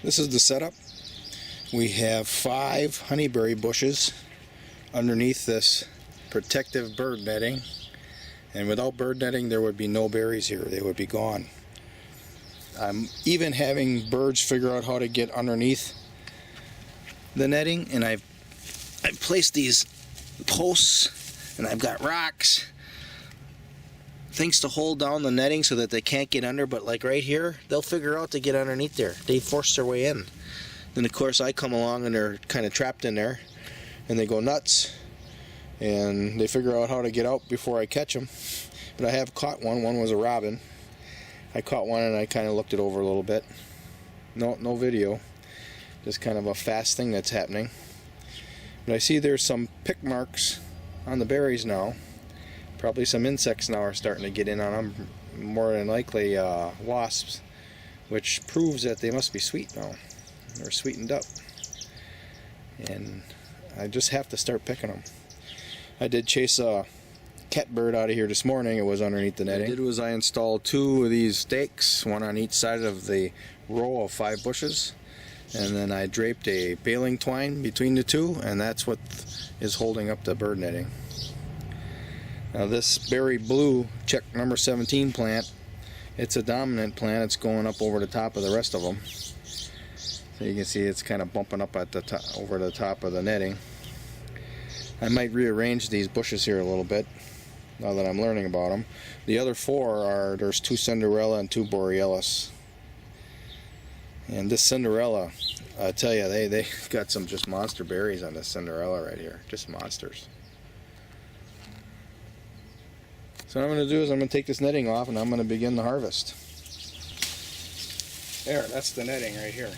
This is the setup. We have 5 honeyberry bushes underneath this protective bird netting, and without bird netting there would be no berries here. They would be gone. I'm even having birds figure out how to get underneath the netting, and I've placed these posts, and I've got rocks, things to hold down the netting so that they can't get under. But like right here, they'll figure out to get underneath there. They force their way in. Then of course I come along and they're kind of trapped in there, and they go nuts, and they figure out how to get out before I catch them. But I have caught one. One was a robin. I caught one and I kind of looked it over a little bit. No video, just kind of a fast thing that's happening. But I see there's some pick marks on the berries now. Probably some insects now are starting to get in on them, more than likely wasps, which proves that they must be sweet now. They're sweetened up, and I just have to start picking them. I did chase a catbird out of here this morning. It was underneath the netting. What I did was I installed 2 of these stakes, one on each side of the row of 5 bushes, and then I draped a baling twine between the 2, and that's what is holding up the bird netting. Now this berry blue check number 17 plant, it's a dominant plant. It's going up over the top of the rest of them. So you can see it's kind of bumping up at the top, over the top of the netting. I might rearrange these bushes here a little bit now that I'm learning about them. The other 4 are, there's 2 Cinderella and 2 Borealis. And this Cinderella, I tell you, they got some just monster berries on this Cinderella right here. Just monsters. So what I'm going to do is I'm going to take this netting off and I'm going to begin the harvest. There, that's the netting right here.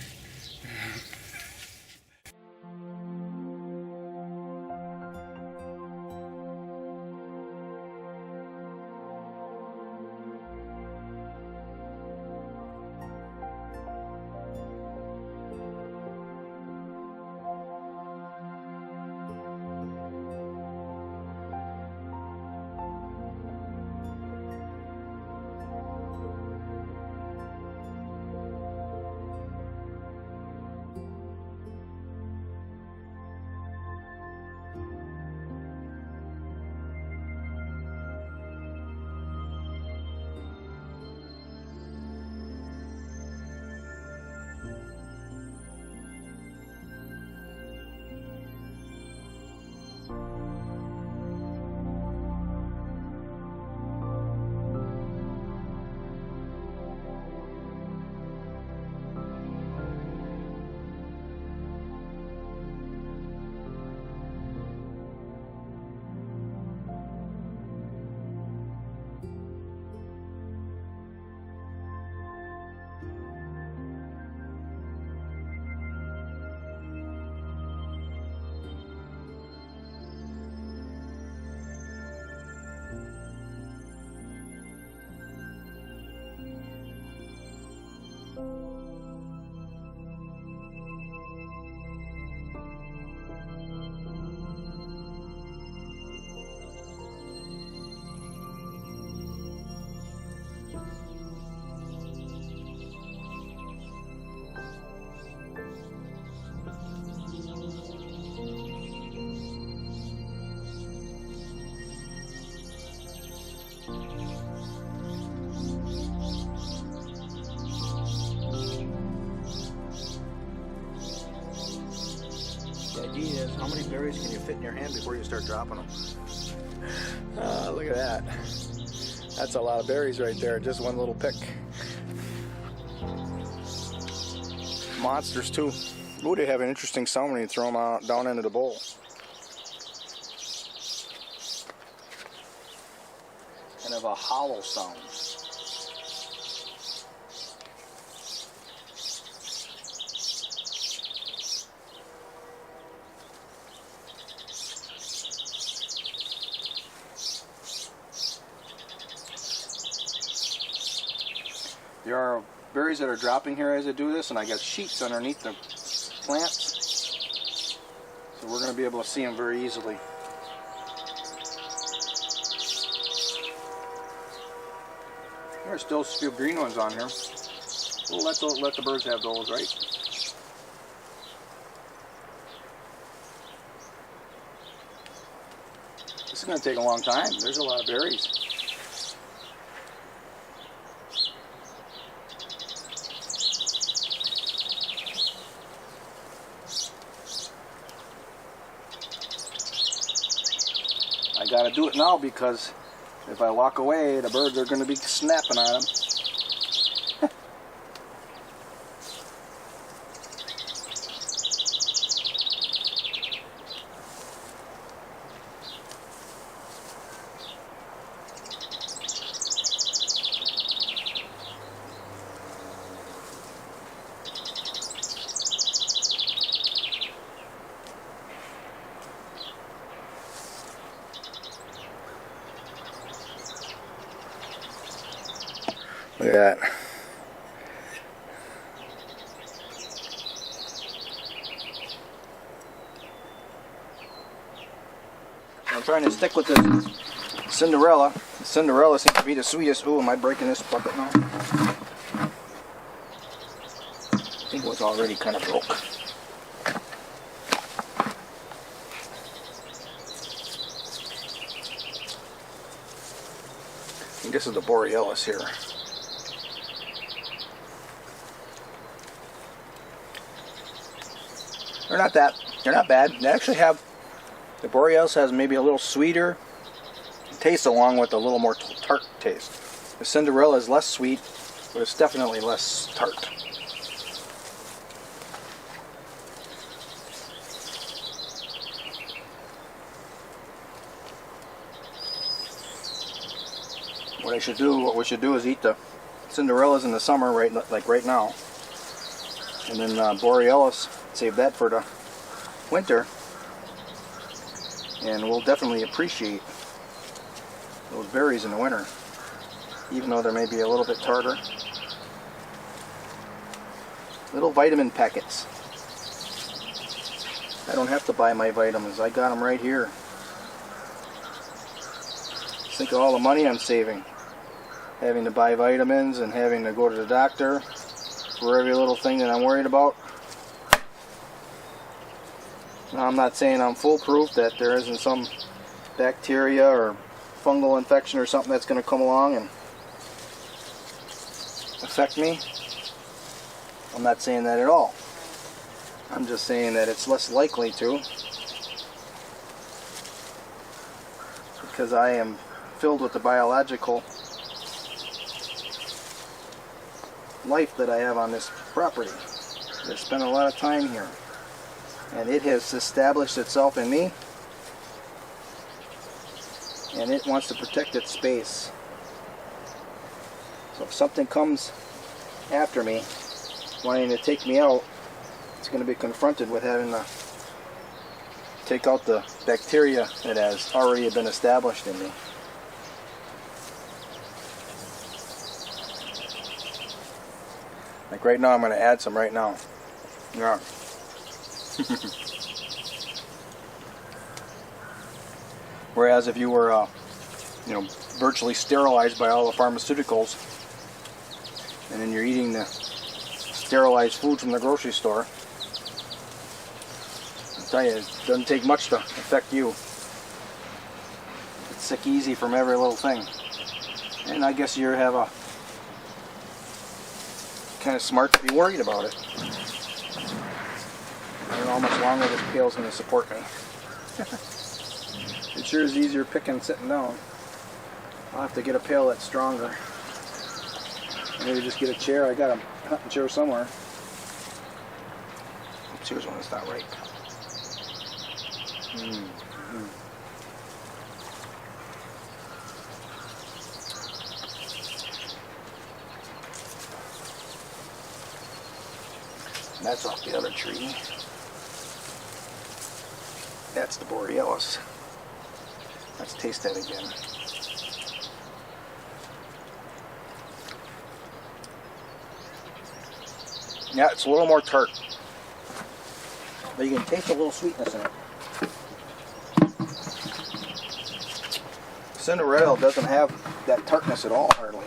The idea is, how many berries can you fit in your hand before you start dropping them? Look at that. That's a lot of berries right there, just one little pick. Monsters too. Ooh, they have an interesting sound when you throw them out, down into the bowl. Kind of a hollow sound. There are berries that are dropping here as I do this, and I got sheets underneath the plants, so we're going to be able to see them very easily. There's still a few green ones on here. We'll let the birds have those, right? This is going to take a long time. There's a lot of berries. I got to do it now because if I walk away, the birds are going to be snapping on them. Look at that. I'm trying to stick with this Cinderella. The Cinderella seems to be the sweetest. Ooh, am I breaking this bucket now? I think it was already kind of broke. I think this is the Borealis here. They're not bad. They actually have, the Borealis has maybe a little sweeter taste along with a little more tart taste. The Cinderella is less sweet, but it's definitely less tart. What we should do is eat the Cinderellas in the summer, like right now. And then Borealis, save that for the winter, and we'll definitely appreciate those berries in the winter, even though they may be a little bit tartar. Little vitamin packets. I don't have to buy my vitamins, I got them right here. Just think of all the money I'm saving, having to buy vitamins and having to go to the doctor for every little thing that I'm worried about. Now, I'm not saying I'm foolproof, that there isn't some bacteria or fungal infection or something that's going to come along and affect me. I'm not saying that at all. I'm just saying that it's less likely to, because I am filled with the biological life that I have on this property. I've spent a lot of time here, and it has established itself in me, and it wants to protect its space. So if something comes after me wanting to take me out, it's going to be confronted with having to take out the bacteria that has already been established in me. Like right now, I'm going to add some right now. Yeah. Whereas if you were, virtually sterilized by all the pharmaceuticals, and then you're eating the sterilized food from the grocery store, I'll tell you, it doesn't take much to affect you. It's sick easy from every little thing. And I guess you have a kind of smart to be worried about it. I don't know how much longer this pail's going to support me. It sure is easier picking sitting down. I'll have to get a pail that's stronger. Maybe just get a chair. I got a hunting chair somewhere. Oops, here's one that's not right. And that's off the other tree. That's the Borealis. Let's taste that again. Yeah, it's a little more tart, but you can taste a little sweetness in it. Cinderella doesn't have that tartness at all, hardly.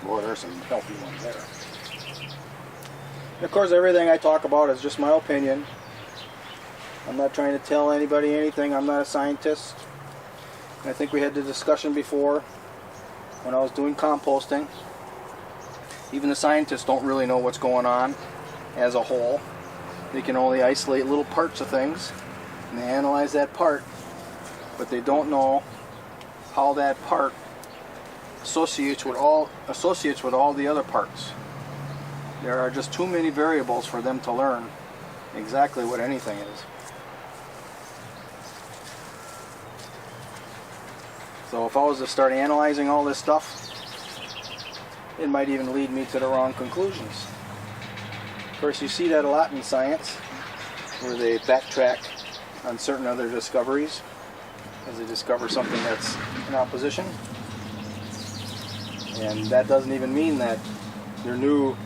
Boy, there's some healthy ones there. And of course, everything I talk about is just my opinion. I'm not trying to tell anybody anything. I'm not a scientist. And I think we had the discussion before when I was doing composting. Even the scientists don't really know what's going on as a whole. They can only isolate little parts of things, and they analyze that part, but they don't know how that part associates with all the other parts. There are just too many variables for them to learn exactly what anything is. So if I was to start analyzing all this stuff, it might even lead me to the wrong conclusions. Of course, you see that a lot in science, where they backtrack on certain other discoveries as they discover something that's in opposition. And that doesn't even mean that their new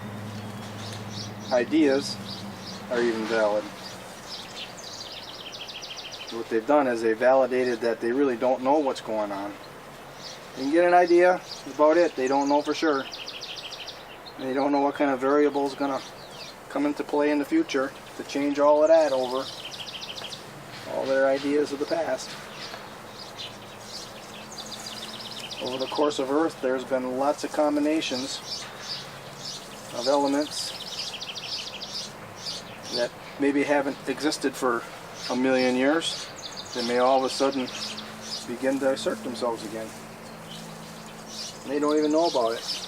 ideas are even valid. What they've done is they validated that they really don't know what's going on. You can get an idea, that's about it. They don't know for sure. They don't know what kind of variable is going to come into play in the future to change all of that over all their ideas of the past. Over the course of Earth, there's been lots of combinations of elements that maybe haven't existed for a million years. They may all of a sudden begin to assert themselves again. They don't even know about it.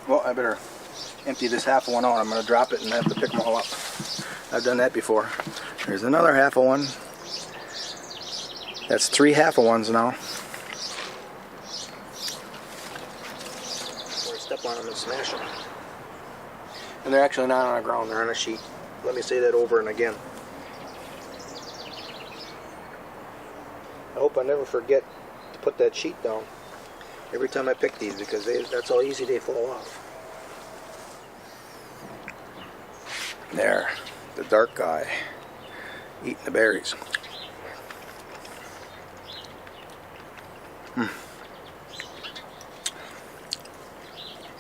Well, I better empty this half of one out. I'm going to drop it and have to pick them all up. I've done that before. Here's another half of one. That's 3 half of ones now. Or step on them and smash them. And they're actually not on the ground, they're on a sheet. Let me say that over and again. I hope I never forget to put that sheet down every time I pick these, because that's how easy they fall off. There, the dark guy eating the berries.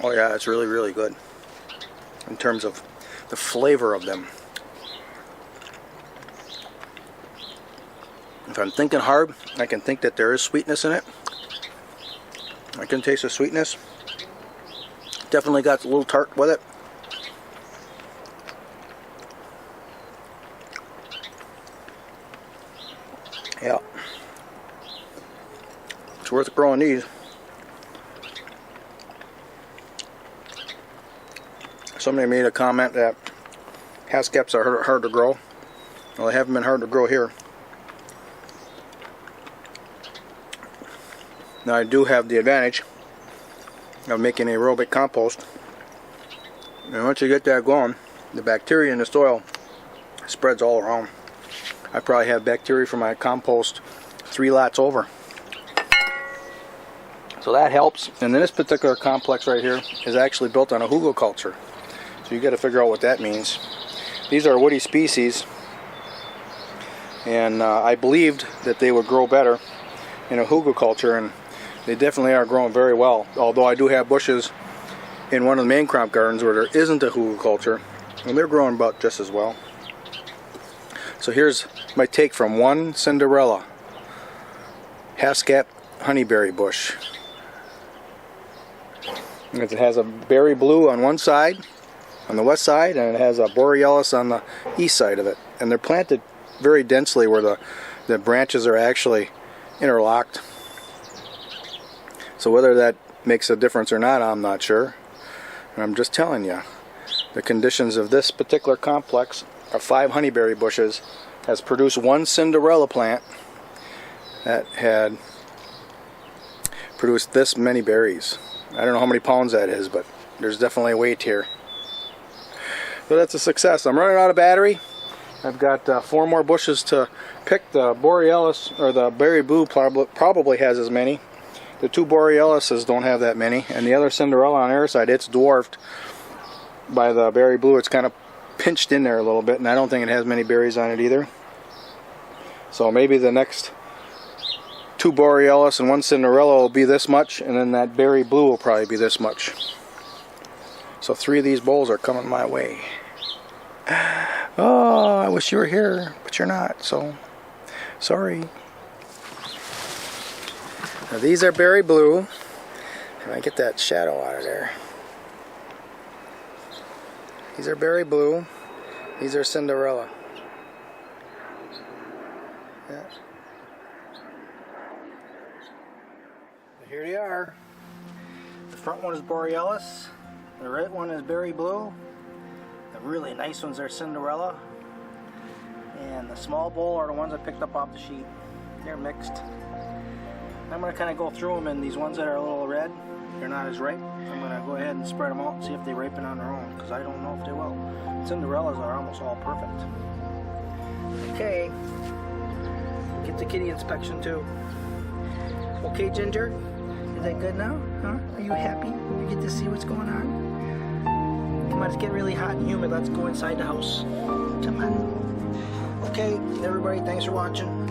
Oh yeah, it's really, really good in terms of the flavor of them. If I'm thinking hard, I can think that there is sweetness in it. I can taste the sweetness. Definitely got a little tart with it. Yeah. It's worth growing these. Somebody made a comment that haskaps are hard to grow. Well, they haven't been hard to grow here. Now I do have the advantage of making aerobic compost, and once you get that going, the bacteria in the soil spreads all around. I probably have bacteria from my compost 3 lots over, so that helps. And then this particular complex right here is actually built on a hugelkultur, so you got to figure out what that means. These are woody species, and I believed that they would grow better in a hugelkultur, and they definitely are growing very well. Although I do have bushes in one of the main crop gardens where there isn't a hugelkultur, and they're growing about just as well. So here's my take from one Cinderella haskap honeyberry bush. It has a berry blue on one side, on the west side, and it has a borealis on the east side of it. And they're planted very densely where the the branches are actually interlocked. So whether that makes a difference or not, I'm not sure. And I'm just telling you, the conditions of this particular complex of 5 honeyberry bushes has produced one Cinderella plant that had produced this many berries. I don't know how many pounds that is, but there's definitely weight here. So that's a success. I'm running out of battery. I've got 4 more bushes to pick. The Borealis, or the berry blue, probably has as many. The 2 Borealises don't have that many, and the other Cinderella on their side, it's dwarfed by the berry blue. It's kind of pinched in there a little bit, and I don't think it has many berries on it either. So maybe the next 2 Borealis and 1 Cinderella will be this much, and then that berry blue will probably be this much. So 3 of these bowls are coming my way. Oh, I wish you were here, but you're not, so sorry. Now these are berry blue. If I get that shadow out of there. These are berry blue. These are Cinderella. Yeah. Here they are. The front one is Borealis. The right one is berry blue. The really nice ones are Cinderella. And the small bowl are the ones I picked up off the sheet. They're mixed. I'm going to kind of go through them, and these ones that are a little red, they're not as ripe. I'm going to go ahead and spread them out and see if they ripen on their own, because I don't know if they will. Cinderellas are almost all perfect. Okay, get the kitty inspection too. Okay, Ginger, is that good now? Huh? Are you happy? You get to see what's going on? Come on, it's getting really hot and humid. Let's go inside the house. Come on. Okay, everybody, thanks for watching.